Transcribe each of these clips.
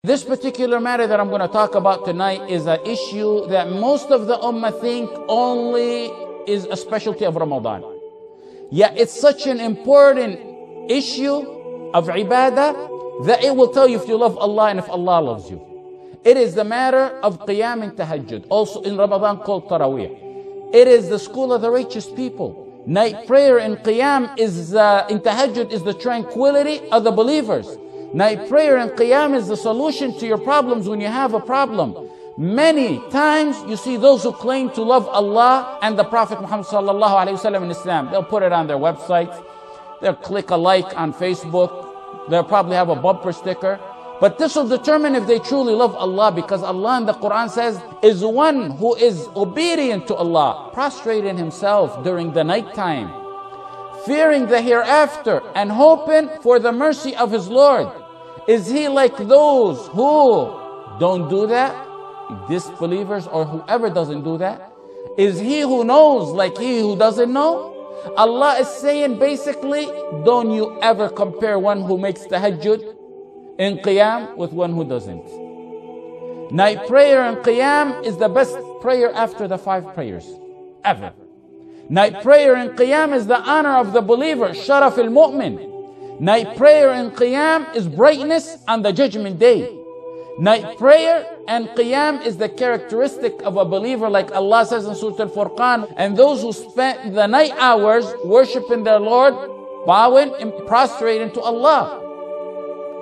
This particular matter that I'm going to talk about tonight is an issue that most of the ummah think only is a specialty of Ramadan. Yet it's such an important issue of ibadah that it will tell you if you love Allah and if Allah loves you. It is the matter of qiyam and tahajjud, also in Ramadan called Taraweeh. It is the school of the righteous people. Night prayer in qiyam in tahajjud is the tranquility of the believers. Night prayer and qiyam is the solution to your problems when you have a problem. Many times you see those who claim to love Allah and the Prophet Muhammad sallallahu alaihi wasallam in Islam. They'll put it on their websites. They'll click a like on Facebook. They'll probably have a bumper sticker. But this will determine if they truly love Allah, because Allah in the Quran says, is one who is obedient to Allah, prostrating himself during the night time, fearing the hereafter and hoping for the mercy of his Lord. Is he like those who don't do that? Disbelievers or whoever doesn't do that? Is he who knows like he who doesn't know? Allah is saying basically, don't you ever compare one who makes tahajjud in qiyam with one who doesn't. Night prayer and qiyam is the best prayer after the 5 prayers ever. Night prayer and qiyam is the honor of the believer, sharaf al-mu'min. Night prayer and qiyam is brightness on the judgment day. Night prayer and qiyam is the characteristic of a believer, like Allah says in Surah Al-Furqan, and those who spend the night hours worshiping their Lord, bowing and prostrating to Allah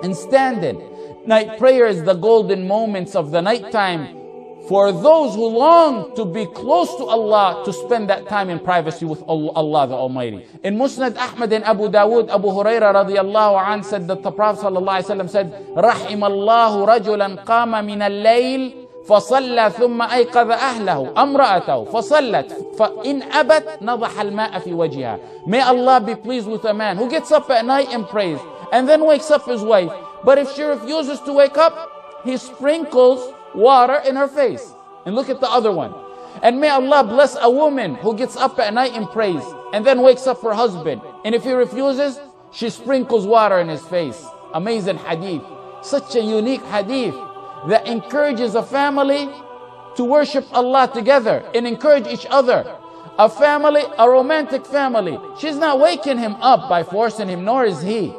and standing. Night prayer is the golden moments of the night time for those who long to be close to Allah, to spend that time in privacy with Allah the Almighty. In Musnad Ahmad and Abu Dawood, Abu Huraira radiyallahu anh said that the Prophet sallallahu alaihi wasallam said, رحم الله رجلا قام من الليل فصلى ثم أيقظ أهله امرأته فصلت فإن أبت نضح الماء في وجهها. May Allah be pleased with a man who gets up at night and prays and then wakes up his wife. But if she refuses to wake up, he sprinkles water in her face. And look at the other one. And may Allah bless a woman who gets up at night and prays and then wakes up her husband. And if he refuses, she sprinkles water in his face. Amazing hadith. Such a unique hadith that encourages a family to worship Allah together and encourage each other. A family, a romantic family. She's not waking him up by forcing him, nor is he.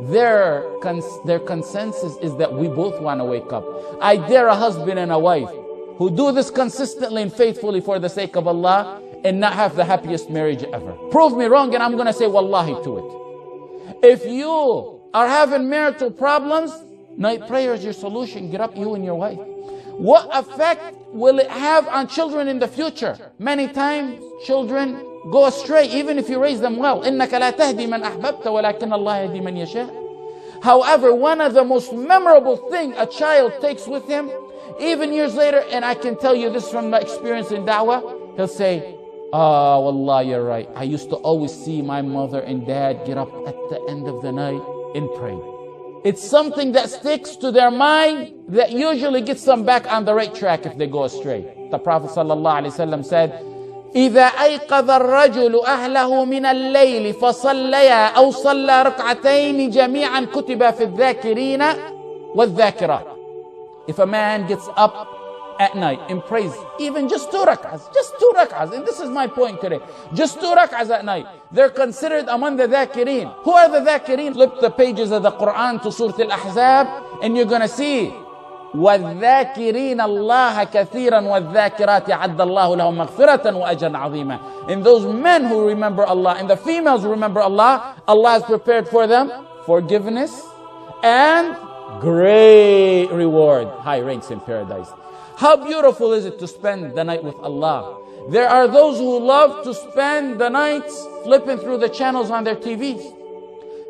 Their consensus is that we both want to wake up. I dare a husband and a wife who do this consistently and faithfully for the sake of Allah and not have the happiest marriage ever. Prove me wrong and I'm going to say wallahi to it. If you are having marital problems, night prayer is your solution. Get up, you and your wife. What effect will it have on children in the future? Many times children go astray even if you raise them well. إِنَّكَ لَا تَهْدِي مَنْ أَحْبَبْتَ وَلَكِنَّ اللَّهَ يَهْدِي مَنْ يَشَاءُ. However, one of the most memorable things a child takes with him, even years later, and I can tell you this from my experience in da'wah, he'll say, wallah, you're right. I used to always see my mother and dad get up at the end of the night and pray. It's something that sticks to their mind that usually gets them back on the right track if they go astray. The Prophet ﷺ said, إذا أيقظ الرجل أهله من الليل فصليا أو صلى ركعتين جميعا كتب في الذاكرين والذاكرات. If a man gets up at night and prays even just 2 rak'ahs, and this is my point today, just 2 rak'ahs at night, they're considered among the dhakireen. Who are the dhakireen? Flip the pages of the Quran to Surah Al-Ahzab and you're going to see وَالذَّاكِرِينَ اللَّهَ كَثِيرًا وَالذَّاكِرَاتِ عَدَّ اللَّهُ لَهُمْ مَغْفِرَةً وَأَجْرًا عَظِيمًا. And those men who remember Allah and the females who remember Allah, Allah has prepared for them forgiveness and great reward, high ranks in paradise. How beautiful is it to spend the night with Allah? There are those who love to spend the nights flipping through the channels on their TVs.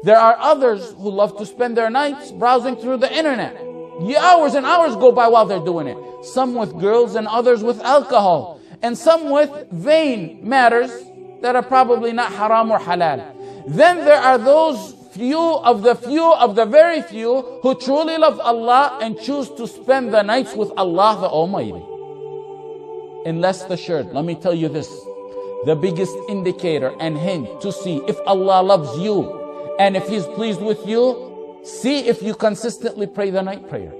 There are others who love to spend their nights browsing through the internet. Hours and hours go by while they're doing it. Some with girls and others with alcohol. And some with vain matters that are probably not haram or halal. Then there are those few of the very few who truly love Allah and choose to spend the nights with Allah the Almighty. And rest assured, let me tell you this, the biggest indicator and hint to see if Allah loves you and if He's pleased with you, see if you consistently pray the night prayer.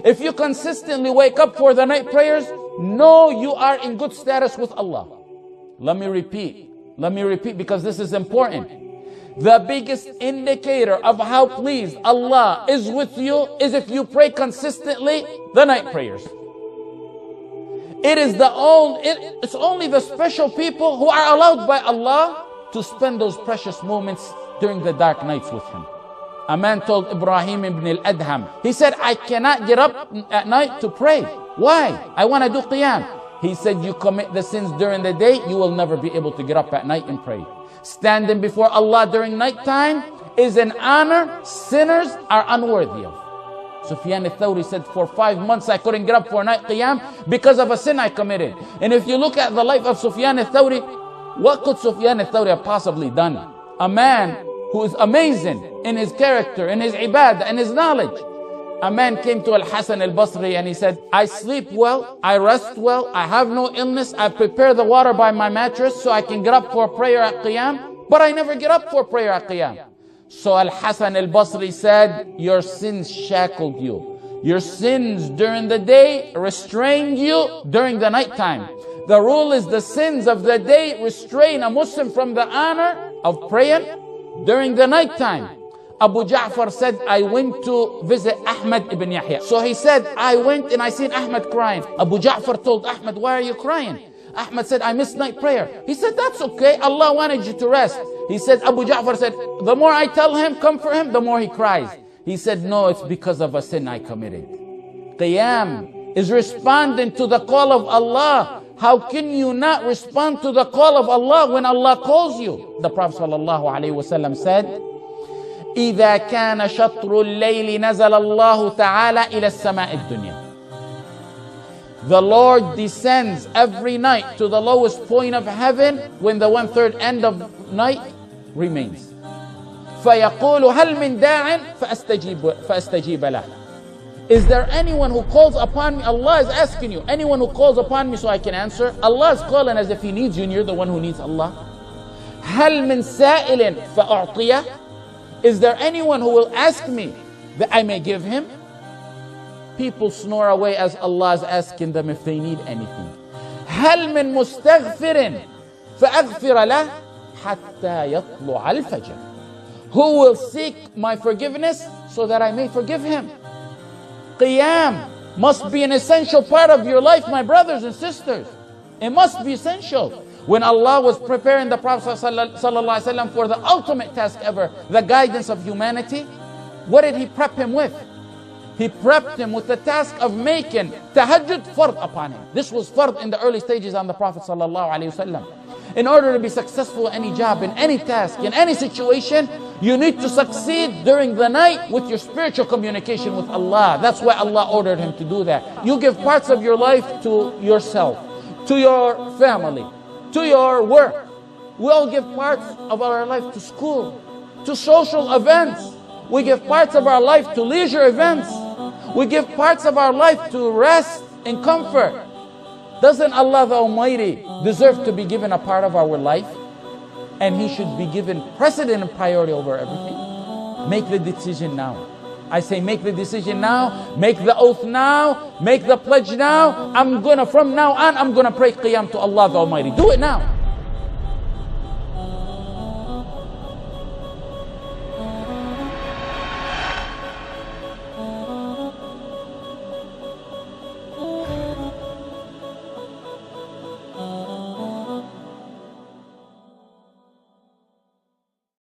If you consistently wake up for the night prayers, know you are in good status with Allah. Let me repeat because this is important. The biggest indicator of how pleased Allah is with you is if you pray consistently the night prayers. It's only the special people who are allowed by Allah to spend those precious moments during the dark nights with Him. A man told Ibrahim ibn al-Adham, he said, I cannot get up at night to pray. Why? I want to do qiyam. He said, you commit the sins during the day, you will never be able to get up at night and pray. Standing before Allah during nighttime is an honor sinners are unworthy of. Sufyan al-Thawri said, for 5 months I couldn't get up for night qiyam because of a sin I committed. And if you look at the life of Sufyan al-Thawri, what could Sufyan al-Thawri have possibly done? A man who is amazing in his character, in his ibadah, and his knowledge. A man came to Al-Hasan al-Basri and he said, I sleep well, I rest well, I have no illness, I prepare the water by my mattress so I can get up for prayer at qiyam, but I never get up for prayer at qiyam. So Al-Hasan al-Basri said, your sins shackled you. Your sins during the day restrained you during the night time. The rule is the sins of the day restrain a Muslim from the honor of praying during the night time. Abu Ja'far said, I went to visit Ahmad ibn Yahya. So he said, I went and I seen Ahmad crying. Abu Ja'far told Ahmad, why are you crying? Ahmad said, I missed night prayer. He said, that's okay. Allah wanted you to rest. He said, Abu Ja'far said, the more I tell him, comfort him, the more he cries. He said, no, it's because of a sin I committed. Qiyam is responding to the call of Allah. How can you not respond to the call of Allah when Allah calls you? The Prophet ﷺ said, إذا كان شطر الليل نزل الله تعالى إلى السماء الدنيا. The Lord descends every night to the lowest point of heaven when the 1/3 end of night remains. فيقول هل من داع فأستجيب له. Is there anyone who calls upon me? Allah is asking you, anyone who calls upon me so I can answer? Allah is calling as if He needs you and you're the one who needs Allah. هل من سائل فأعطيه. Is there anyone who will ask me that I may give him? People snore away as Allah is asking them if they need anything. هل من مستغفر فأغفر له حتى يطلع الفجر. Who will seek my forgiveness so that I may forgive him? Qiyam must be an essential part of your life, my brothers and sisters. It must be essential. When Allah was preparing the Prophet ﷺ for the ultimate task ever, the guidance of humanity, what did He prep him with? He prepped him with the task of making tahajjud fard upon him. This was fard in the early stages on the Prophet ﷺ. In order to be successful in any job, in any task, in any situation, you need to succeed during the night with your spiritual communication with Allah. That's why Allah ordered him to do that. You give parts of your life to yourself, to your family, to your work. We all give parts of our life to school, to social events. We give parts of our life to leisure events. We give parts of our life to rest and comfort. Doesn't Allah the Almighty deserve to be given a part of our life? And He should be given precedent and priority over everything. Make the decision now. I say make the decision now, make the oath now, make the pledge now. From now on, I'm gonna pray qiyam to Allah the Almighty. Do it now.